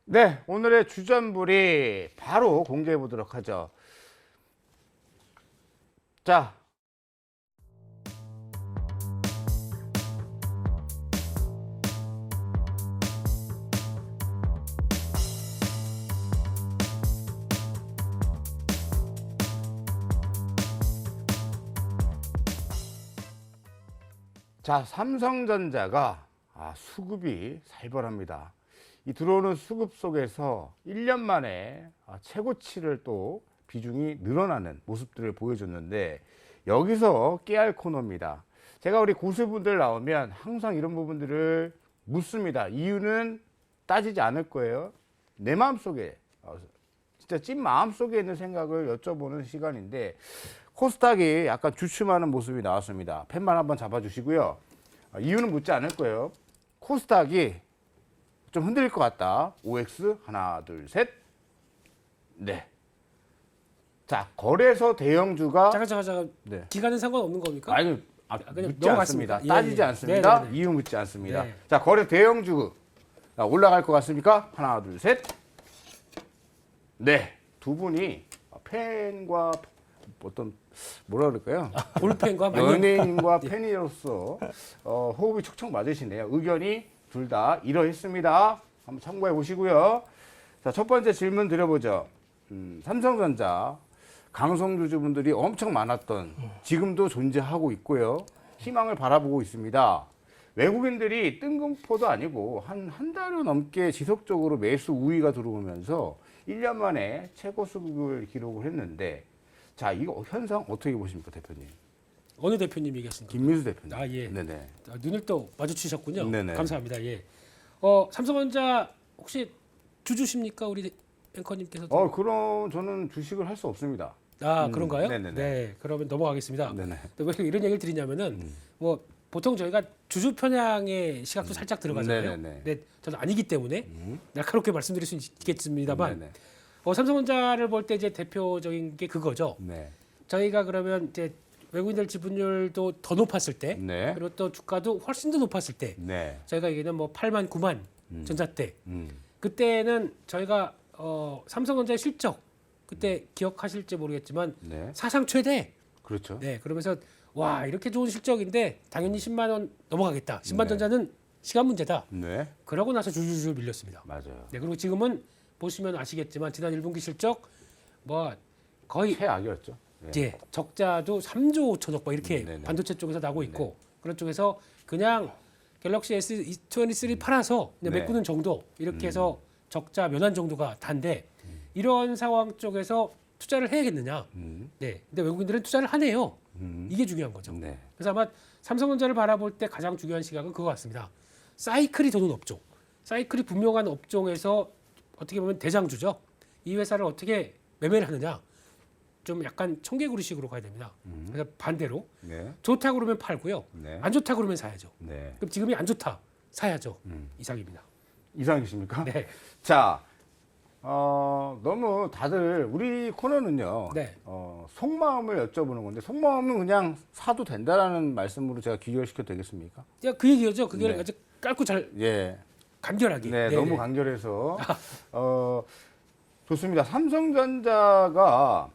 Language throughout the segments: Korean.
네, 오늘의 주전부리 바로 공개해 보도록 하죠. 자, 삼성전자가 수급이 살벌합니다. 이 들어오는 수급 속에서 1년 만에 최고치를 또 비중이 늘어나는 모습들을 보여줬는데 여기서 깨알 코너입니다. 제가 우리 고수분들 나오면 항상 이런 부분들을 묻습니다. 이유는 따지지 않을 거예요. 내 마음속에 진짜 찐 마음속에 있는 생각을 여쭤보는 시간인데 코스닥이 약간 주춤하는 모습이 나왔습니다. 펜만 한번 잡아주시고요. 이유는 묻지 않을 거예요. 코스닥이 좀 흔들릴 것 같다. OX 하나 둘 셋. 네. 자, 거래소 대형주가 잠깐. 네. 기간은 상관없는 겁니까? 아니 그냥 묻지 넘어갔습니다. 않습니다. 예, 따지지 예. 않습니다. 네네네. 이유 묻지 않습니다. 네. 자, 거래 대형주 올라갈 것 같습니까? 하나 둘 셋. 네. 두 분이 팬과 어떤 뭐라 그럴까요? 볼펜과 만년 연예인과 팬으로서 호흡이 척척 맞으시네요. 의견이 둘 다 이러했습니다. 한번 참고해 보시고요. 자, 첫 번째 질문 드려보죠. 삼성전자 강성주주분들이 엄청 많았던 지금도 존재하고 있고요. 희망을 바라보고 있습니다. 외국인들이 뜬금포도 아니고 한 달여 넘게 지속적으로 매수 우위가 들어오면서 1년 만에 최고 수급을 기록을 했는데 자, 이거 현상 어떻게 보십니까, 대표님? 어느 대표님 얘기하십니까? 김민수 대표님. 아, 예. 네네. 눈을 또 마주치셨군요. 네네. 감사합니다. 예. 삼성전자 혹시 주주십니까, 우리 앵커님께서도? 그럼 저는 주식을 할 수 없습니다. 그런가요? 네네네. 네, 그러면 넘어가겠습니다. 네네. 왜 이런 얘기를 드리냐면은 뭐 보통 저희가 주주 편향의 시각도 살짝 들어가잖아요. 네네네. 네, 저는 아니기 때문에 날카롭게 말씀드릴 수 있겠습니다만, 네네. 삼성전자를 볼 때 이제 대표적인 게 그거죠. 네. 저희가 그러면 이제 외국인들 지분율도 더 높았을 때, 네. 그리고 또 주가도 훨씬 더 높았을 때, 네. 저희가 얘기는 뭐 8만, 9만 전자 때, 음. 그때는 저희가 삼성전자의 실적 그때 기억하실지 모르겠지만 네. 사상 최대. 그렇죠. 네, 그러면서 와 이렇게 좋은 실적인데 당연히 10만 원 넘어가겠다. 10만 네. 전자는 시간 문제다. 네. 그러고 나서 줄줄줄 밀렸습니다. 맞아요. 네, 그리고 지금은 보시면 아시겠지만 지난 1분기 실적 뭐 거의 최악이었죠. 네. 예, 적자도 3조 5천억 뭐 이렇게 네네. 반도체 쪽에서 나고 있고 그런 쪽에서 그냥 갤럭시 S23 팔아서 그냥 네. 메꾸는 정도 이렇게 해서 적자 면한 정도가 단데 이런 상황 쪽에서 투자를 해야겠느냐? 네, 근데 외국인들은 투자를 하네요. 이게 중요한 거죠. 네. 그래서 아마 삼성전자를 바라볼 때 가장 중요한 시각은 그거 같습니다. 사이클이 도는 업종, 사이클이 분명한 업종에서 어떻게 보면 대장주죠. 이 회사를 어떻게 매매를 하느냐, 좀 약간 청개구리식으로 가야 됩니다. 그래서 반대로 네. 좋다 그러면 팔고요, 네. 안 좋다 그러면 사야죠. 네. 그럼 지금이 안 좋다, 사야죠. 이상입니다. 이상이십니까? 네, 자, 너무 다들 우리 코너는요. 네. 속마음을 여쭤보는 건데 속마음은 그냥 사도 된다라는 말씀으로 제가 기결시켜도 되겠습니까? 제가 그 얘기죠. 그게 네. 아주 깔고 잘 예. 간결하게. 네, 네, 너무 네. 간결해서 좋습니다. 삼성전자가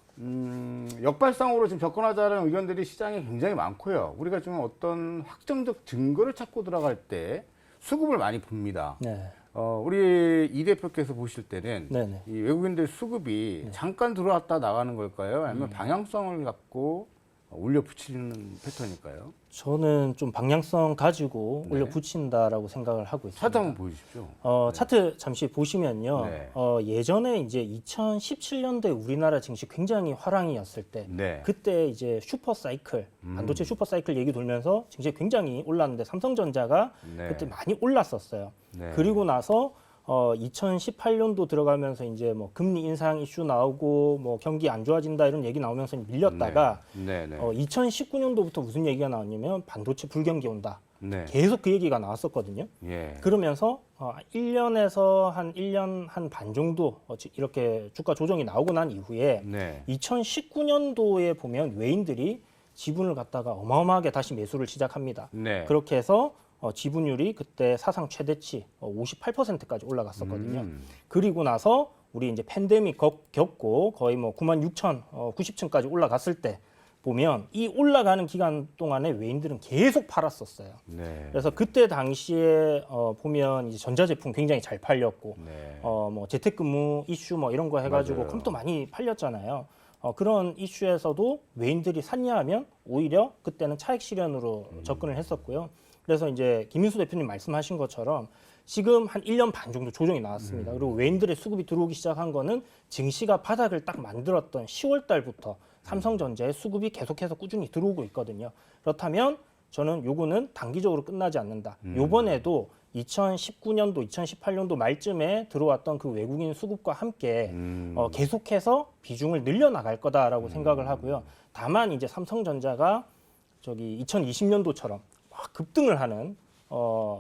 역발상으로 지금 접근하자는 의견들이 시장에 굉장히 많고요. 우리가 좀 어떤 확정적 증거를 찾고 들어갈 때 수급을 많이 봅니다. 네. 우리 이 대표께서 보실 때는 네네. 이 외국인들 수급이 잠깐 들어왔다 나가는 걸까요? 아니면 방향성을 갖고 올려 붙이는 패턴일까요? 저는 좀 방향성 가지고 네. 올려 붙인다라고 생각을 하고 있습니다. 차트 한번 보여주십시오. 차트 잠시 보시면요. 네. 예전에 이제 2017년도에 우리나라 증시 굉장히 화랑이었을 때, 네. 그때 이제 슈퍼 사이클, 반도체 슈퍼 사이클 얘기 돌면서 증시 굉장히 올랐는데 삼성전자가 네. 그때 많이 올랐었어요. 네. 그리고 나서 2018년도 들어가면서 이제 뭐 금리 인상 이슈 나오고 뭐 경기 안 좋아진다 이런 얘기 나오면서 밀렸다가 네. 네. 2019년도부터 무슨 얘기가 나왔냐면 반도체 불경기 온다. 네. 계속 그 얘기가 나왔었거든요. 예. 그러면서 1년에서 한 1년 한 반 정도 이렇게 주가 조정이 나오고 난 이후에 네. 2019년도에 보면 외인들이 지분을 갖다가 어마어마하게 다시 매수를 시작합니다. 네. 그렇게 해서 지분율이 그때 사상 최대치 58%까지 올라갔었거든요. 그리고 나서 우리 이제 팬데믹 겪고 거의 뭐 96,000, 90층까지 올라갔을 때 보면 이 올라가는 기간 동안에 외인들은 계속 팔았었어요. 네. 그래서 그때 당시에 보면 이제 전자제품 굉장히 잘 팔렸고, 네. 뭐 재택근무 이슈 뭐 이런 거 해가지고 맞아요. 컴퓨터 많이 팔렸잖아요. 그런 이슈에서도 외인들이 샀냐 하면 오히려 그때는 차익 실현으로 접근을 했었고요. 그래서 이제 김인수 대표님 말씀하신 것처럼 지금 한 1년 반 정도 조정이 나왔습니다. 그리고 외인들의 수급이 들어오기 시작한 거는 증시가 바닥을 딱 만들었던 10월 달부터 삼성전자의 수급이 계속해서 꾸준히 들어오고 있거든요. 그렇다면 저는 요거는 단기적으로 끝나지 않는다. 요번에도 2019년도, 2018년도 말쯤에 들어왔던 그 외국인 수급과 함께 계속해서 비중을 늘려나갈 거다라고 생각을 하고요. 다만 이제 삼성전자가 저기 2020년도처럼 막 급등을 하는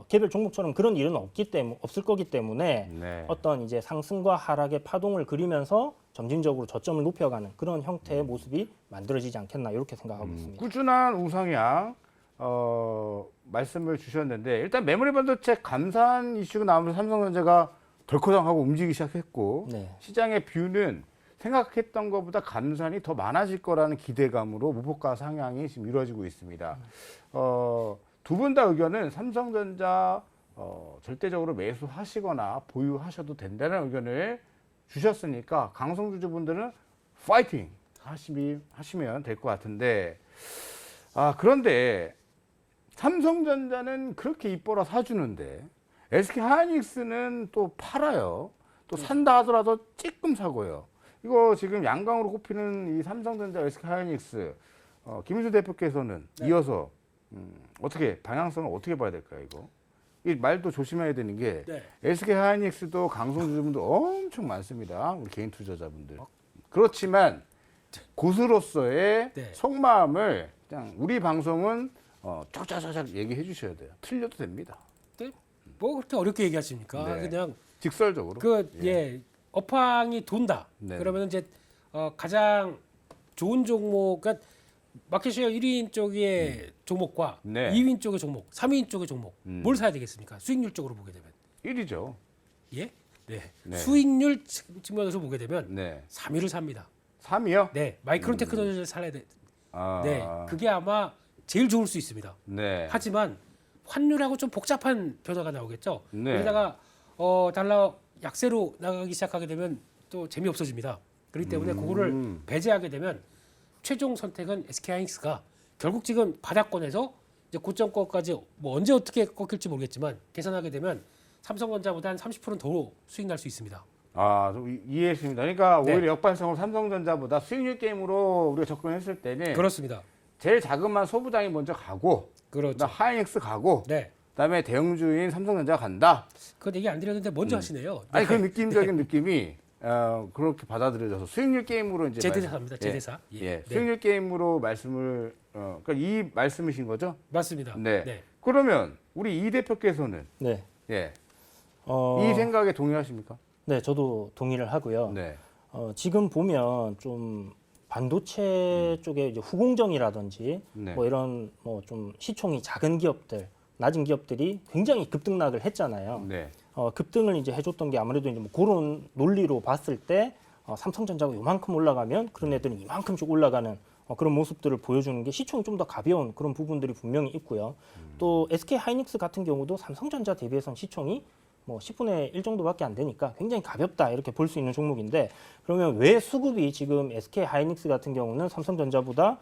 개별 종목처럼 그런 일은 없을 거기 때문에 네. 어떤 이제 상승과 하락의 파동을 그리면서 점진적으로 저점을 높여가는 그런 형태의 모습이 만들어지지 않겠나 이렇게 생각하고 있습니다. 꾸준한 우상향 말씀을 주셨는데 일단 메모리 반도체 감산 이슈가 나오면서 삼성전자가 덜커덩하고 움직이기 시작했고 네. 시장의 뷰는 생각했던 것보다 감산이 더 많아질 거라는 기대감으로 무폭가 상향이 지금 이루어지고 있습니다. 두 분 다 의견은 삼성전자 절대적으로 매수하시거나 보유하셔도 된다는 의견을 주셨으니까 강성주주분들은 파이팅 하시면 될 것 같은데 그런데 삼성전자는 그렇게 이뻐라 사주는데 SK하이닉스는 또 팔아요. 또 산다 하더라도 찔끔 사고요. 이거 지금 양강으로 꼽히는 이 삼성전자 SK하이닉스 김인수 대표께서는 이어서 어떻게 방향성을 어떻게 봐야 될까요, 이거? 이 말도 조심해야 되는 게 네. SK하이닉스도 강성주주분들 엄청 많습니다. 우리 개인 투자자분들. 그렇지만 고수로서의 네. 속마음을 그냥 우리 방송은 쫙쫙쫙 얘기해 주셔야 돼요. 틀려도 됩니다. 네? 뭐 그렇게 어렵게 얘기하십니까? 네. 그냥 직설적으로. 업황이 돈다. 네. 그러면 이제 가장 좋은 종목, 그러니까 마켓쉐어 1위인 쪽의 종목과 네. 2위인 쪽의 종목, 3위인 쪽의 종목 뭘 사야 되겠습니까? 수익률 쪽으로 보게 되면 1위죠. 예, 네. 네. 수익률 측면에서 보게 되면 네. 3위를 삽니다. 3위요? 네, 마이크론 테크놀로지를 살아야 돼. 아, 네, 그게 아마 제일 좋을 수 있습니다. 네. 하지만 환율하고 좀 복잡한 변화가 나오겠죠. 네. 그러다가 달러 약세로 나가기 시작하게 되면 또 재미없어집니다. 그렇기 때문에 그거를 배제하게 되면 최종 선택은 SK하이닉스가 결국 지금 바닥권에서 이제 고점권까지 뭐 언제 어떻게 꺾일지 모르겠지만 계산하게 되면 삼성전자보다 한 30%는 더 수익 날 수 있습니다. 좀 이해했습니다. 그러니까 네. 오히려 역반성으로 삼성전자보다 수익률 게임으로 우리가 접근했을 때는 그렇습니다. 제일 자그마한 소부장이 먼저 가고 그렇죠. 그다음 하이닉스 가고 네. 그다음에 대형주인 삼성전자가 간다. 그건 얘기 안 드렸는데 먼저 하시네요. 아니 네. 그 느낌적인 느낌이 그렇게 받아들여져서 수익률 게임으로 이제 제대사입니다. 제대사. 예. 네. 수익률 게임으로 말씀을 그러니까 이 말씀이신 거죠? 맞습니다. 네. 그러면 우리 이 대표께서는 네. 예. 어, 이 생각에 동의하십니까? 네, 저도 동의를 하고요. 네. 지금 보면 좀 반도체 쪽에 이제 후공정이라든지 네. 뭐 이런 뭐 좀 시총이 작은 기업들, 낮은 기업들이 굉장히 급등락을 했잖아요. 네. 급등을 이제 해줬던 게 아무래도 이제 뭐 그런 논리로 봤을 때 삼성전자가 요만큼 올라가면 그런 애들은 이만큼씩 올라가는 그런 모습들을 보여주는 게 시총이 좀 더 가벼운 그런 부분들이 분명히 있고요. 또 SK하이닉스 같은 경우도 삼성전자 대비해서는 시총이 뭐 10분의 1 정도밖에 안 되니까 굉장히 가볍다 이렇게 볼 수 있는 종목인데 그러면 왜 수급이 지금 SK하이닉스 같은 경우는 삼성전자보다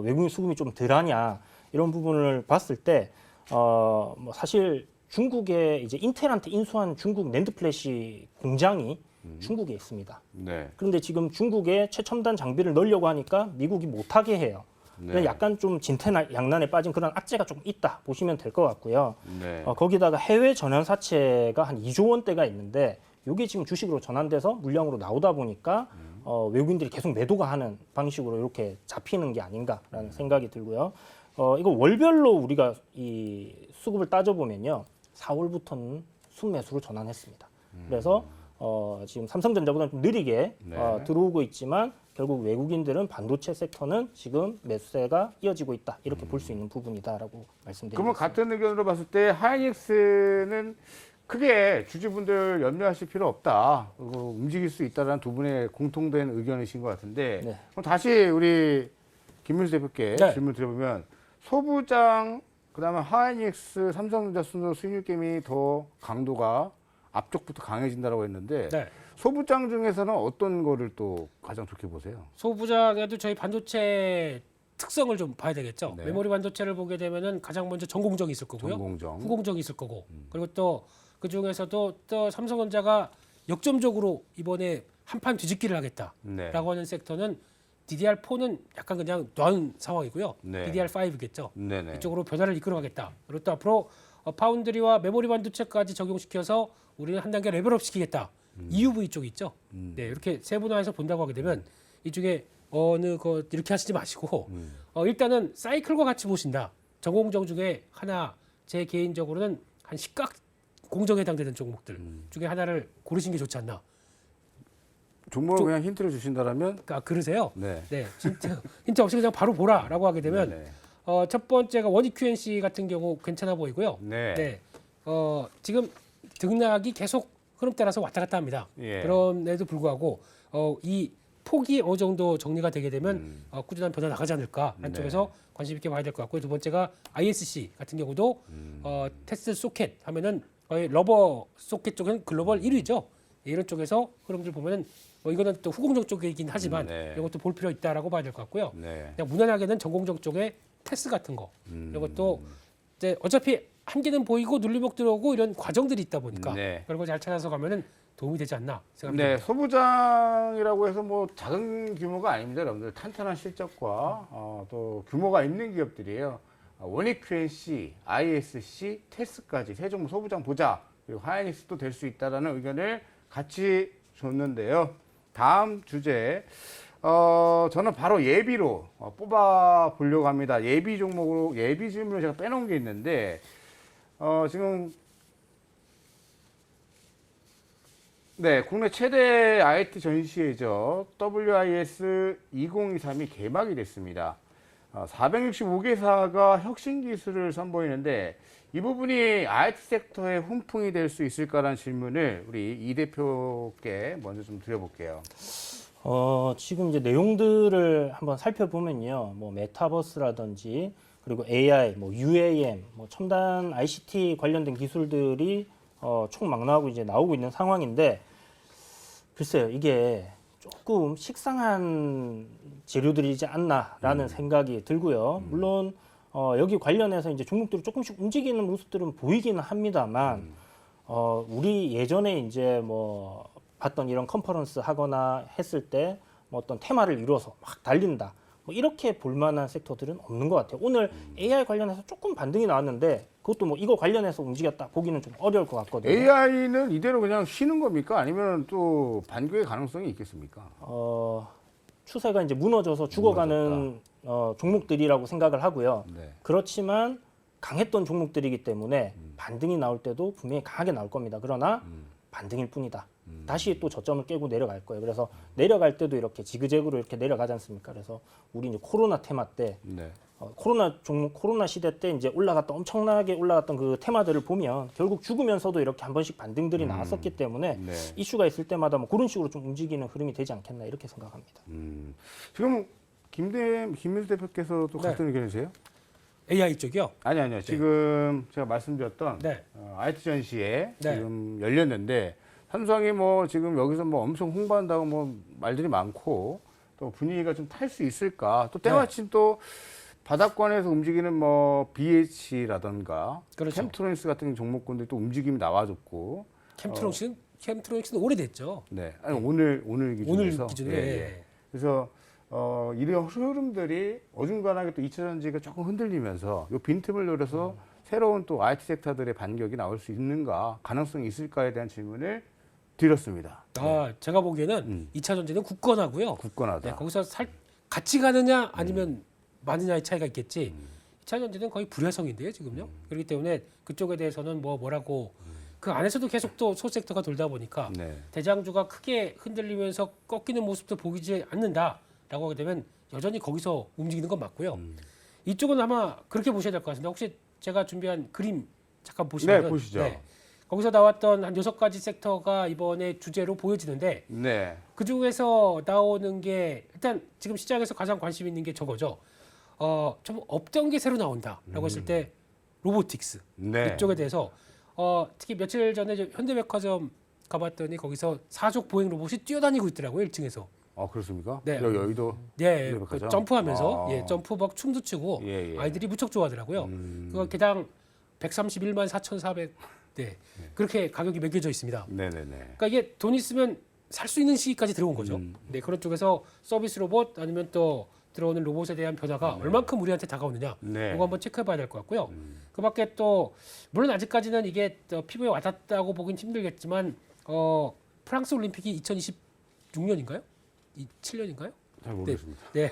외국인 수급이 좀 덜하냐 이런 부분을 봤을 때 뭐 사실 중국에 이제 인텔한테 인수한 중국 낸드 플래시 공장이 중국에 있습니다. 네. 그런데 지금 중국에 최첨단 장비를 넣으려고 하니까 미국이 못하게 해요. 네. 약간 좀 진퇴양난에 빠진 그런 악재가 조금 있다 보시면 될 것 같고요. 네. 거기다가 해외 전환사채가 한 2조 원대가 있는데 이게 지금 주식으로 전환돼서 물량으로 나오다 보니까 외국인들이 계속 매도가 하는 방식으로 이렇게 잡히는 게 아닌가라는 생각이 들고요. 이거 월별로 우리가 이 수급을 따져보면요. 4월부터는 순매수로 전환했습니다. 그래서 지금 삼성전자보다는 좀 느리게 네. 들어오고 있지만 결국 외국인들은 반도체 섹터는 지금 매수세가 이어지고 있다. 이렇게 볼 수 있는 부분이다라고 말씀드리겠습니다. 그러면 같은 의견으로 봤을 때 하이닉스는 크게 주주분들 염려하실 필요 없다. 움직일 수 있다는 두 분의 공통된 의견이신 것 같은데 네. 그럼 다시 우리 김민수 대표께 네. 질문 드려보면 소부장 그다음에 하이닉스, 삼성전자 순으로 수익률 게임이 더 강도가 앞쪽부터 강해진다라고 했는데 네. 소부장 중에서는 어떤 거를 또 가장 좋게 보세요? 소부장에도 저희 반도체 특성을 좀 봐야 되겠죠. 네. 메모리 반도체를 보게 되면은 가장 먼저 전공정이 있을 거고요. 전공정. 후공정이 있을 거고. 그리고 또 그 중에서도 또 삼성전자가 역점적으로 이번에 한판 뒤집기를 하겠다라고 네. 하는 섹터는 DDR4는 약간 그냥 놔은 상황이고요. 네. DDR5겠죠. 네네. 이쪽으로 변화를 이끌어가겠다. 그리고 또 앞으로 파운드리와 메모리 반도체까지 적용시켜서 우리는 한 단계 레벨업 시키겠다. EUV 쪽 있죠. 네, 이렇게 세분화해서 본다고 하게 되면 이쪽에 어느 거 이렇게 하시지 마시고 일단은 사이클과 같이 보신다. 전공정 중에 하나 제 개인적으로는 한 식각 공정에 해당되는 종목들 중에 하나를 고르시는 게 좋지 않나. 종목을 그냥 힌트를 주신다라면 그러세요? 네. 네, 진짜 힌트 없이 그냥 바로 보라라고 하게 되면 네. 첫 번째가 원익 QNC 같은 경우 괜찮아 보이고요. 네. 네, 지금 등락이 계속 흐름 따라서 왔다 갔다 합니다. 예. 그럼에도 불구하고 이 폭이 어느 정도 정리가 되게 되면 꾸준한 변화 나가지 않을까 네. 한쪽에서 관심 있게 봐야 될 것 같고요. 두 번째가 ISC 같은 경우도 테스트 소켓 하면은 거의 러버 소켓 쪽은 글로벌 1위죠. 이런 쪽에서 흐름들 보면은 이거는 또 후공정 쪽이긴 하지만 네. 이것도 볼 필요 있다라고 봐야 될 것 같고요. 네. 그냥 무난하게는 전공정 쪽에 테스 같은 거 이것도 이제 어차피 한계는 보이고 눌림목 들어오고 이런 과정들이 있다 보니까 네. 그런 거 잘 찾아서 가면은 도움이 되지 않나 네, 생각합니다. 소부장이라고 해서 뭐 작은 규모가 아닙니다. 여러분들 탄탄한 실적과 또 규모가 있는 기업들이에요. 원익 QNC, ISC, 테스까지 세 종목 소부장 보자. 그리고 하이닉스도 될 수 있다라는 의견을 같이 줬는데요. 다음 주제 저는 바로 예비로 뽑아 보려고 합니다. 예비 종목으로 예비 질문을 제가 빼놓은 게 있는데 지금 네, 국내 최대 IT 전시회죠. WIS 2023이 개막이 됐습니다. 465개사가 혁신 기술을 선보이는데 이 부분이 IT 섹터의 훈풍이 될 수 있을까라는 질문을 우리 이 대표께 먼저 좀 드려볼게요. 지금 이제 내용들을 한번 살펴보면요. 뭐 메타버스라든지 그리고 AI, 뭐 UAM, 뭐 첨단 ICT 관련된 기술들이 총망라하고 이제 나오고 있는 상황인데 글쎄요. 이게 조금 식상한 재료들이지 않나라는 생각이 들고요. 물론 여기 관련해서 이제 종목들이 조금씩 움직이는 모습들은 보이기는 합니다만 우리 예전에 이제 뭐 봤던 이런 컨퍼런스 하거나 했을 때 뭐 어떤 테마를 이루어서 막 달린다. 뭐 이렇게 볼만한 섹터들은 없는 것 같아요. 오늘 AI 관련해서 조금 반등이 나왔는데 그것도 뭐 이거 관련해서 움직였다 보기는 좀 어려울 것 같거든요. AI는 이대로 그냥 쉬는 겁니까? 아니면 또 반교의 가능성이 있겠습니까? 추세가 이제 무너져서 죽어가는 종목들이라고 생각을 하고요. 네. 그렇지만 강했던 종목들이기 때문에 반등이 나올 때도 분명히 강하게 나올 겁니다. 그러나 반등일 뿐이다. 다시 또 저점을 깨고 내려갈 거예요. 그래서 내려갈 때도 이렇게 지그재그로 이렇게 내려가지 않습니까? 그래서 우리 이제 코로나 테마 때 네. 코로나 시대 때 이제 엄청나게 올라갔던 그 테마들을 보면 결국 죽으면서도 이렇게 한 번씩 반등들이 나왔었기 때문에 네. 이슈가 있을 때마다 뭐 그런 식으로 좀 움직이는 흐름이 되지 않겠나 이렇게 생각합니다. 지금 김민수 대표께서도 네. 같은 의견이세요? AI 쪽이요. 아니요. 지금 제가 말씀드렸던 네. IT 전시회 네. 지금 열렸는데 삼성이 뭐 지금 여기서 뭐 엄청 홍보한다고 뭐 말들이 많고 또 분위기가 좀 탈 수 있을까? 또 때마침 또 바닥권에서 움직이는 뭐 BH라던가 그렇죠. 캠트로닉스 같은 종목군들이 또 움직임이 나와줬고 캠트로닉스는 오래됐죠. 네. 아니, 오늘 기준에서 오늘 기준에. 예. 그래서 이런 흐름들이 어중간하게 또 2차 전지가 조금 흔들리면서 이 빈틈을 노려서 새로운 또 IT 섹터들의 반격이 나올 수 있는가, 가능성이 있을까에 대한 질문을 드렸습니다. 제가 보기에는 2차 전지는 굳건하고요. 굳건하다. 네, 거기서 같이 가느냐 아니면 많으냐의 차이가 있겠지. 2차 전지는 거의 불야성인데요, 지금요. 그렇기 때문에 그쪽에 대해서는 뭐라고 그 안에서도 계속 또 소섹터가 돌다 보니까 네. 대장주가 크게 흔들리면서 꺾이는 모습도 보이지 않는다라고 하게 되면 여전히 거기서 움직이는 건 맞고요. 이쪽은 아마 그렇게 보셔야 될 것 같습니다. 혹시 제가 준비한 그림 잠깐 보시면 네, 보시죠. 거기서 나왔던 한 6가지 섹터가 이번에 주제로 보여지는데 네. 그 중에서 나오는 게 일단 지금 시장에서 가장 관심 있는 게 저거죠. 좀 없던 게 새로 나온다라고 했을 때 로보틱스 네. 이쪽에 대해서 특히 며칠 전에 저 현대백화점 가봤더니 거기서 사족 보행 로봇이 뛰어다니고 있더라고요 1층에서. 아, 그렇습니까? 네. 여의도. 네, 현대백화점? 점프하면서 아. 예, 점프 막 춤도 추고 예, 예. 아이들이 무척 좋아하더라고요. 그거 개당 131만 4,400. 네, 그렇게 가격이 매겨져 있습니다. 네네네. 그러니까 이게 돈 있으면 살 수 있는 시기까지 들어온 거죠. 네, 그런 쪽에서 서비스 로봇 아니면 또 들어오는 로봇에 대한 변화가 얼만큼 우리한테 다가오느냐 네. 이거 한번 체크해봐야 될 것 같고요. 그밖에 또 물론 아직까지는 이게 또 피부에 와닿다고 보긴 힘들겠지만 프랑스 올림픽이 2026년인가요? 7년인가요? 잘 모르겠습니다. 네,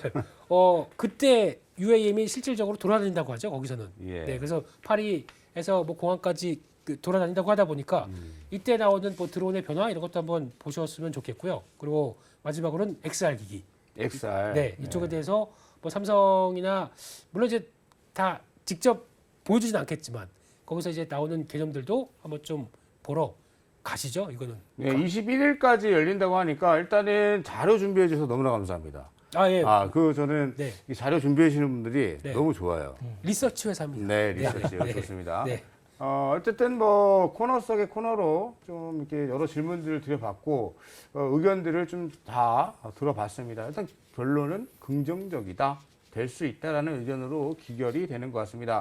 그때 UAM이 실질적으로 돌아다닌다고 하죠. 거기서는. 예. 네, 그래서 파리에서 뭐 공항까지 돌아다닌다고 하다 보니까 이때 나오는 뭐 드론의 변화 이런 것도 한번 보셨으면 좋겠고요. 그리고 마지막으로는 XR 기기. XR. 네, 이쪽에 대해서 뭐 삼성이나 물론 이제 다 직접 보여주진 않겠지만 거기서 이제 나오는 개념들도 한번 좀 보러 가시죠. 이거는. 네, 21일까지 열린다고 하니까 일단은 자료 준비해 주셔서 너무나 감사합니다. 예. 저는 네. 이 자료 준비해 주시는 분들이 네. 너무 좋아요. 리서치 회사입니다. 네, 리서치 네. 좋습니다. 네. 어쨌든 뭐 코너 속의 코너로 좀 이렇게 여러 질문들을 드려봤고 의견들을 좀 다 들어봤습니다. 일단 결론은 긍정적이다, 될 수 있다라는 의견으로 기결이 되는 것 같습니다.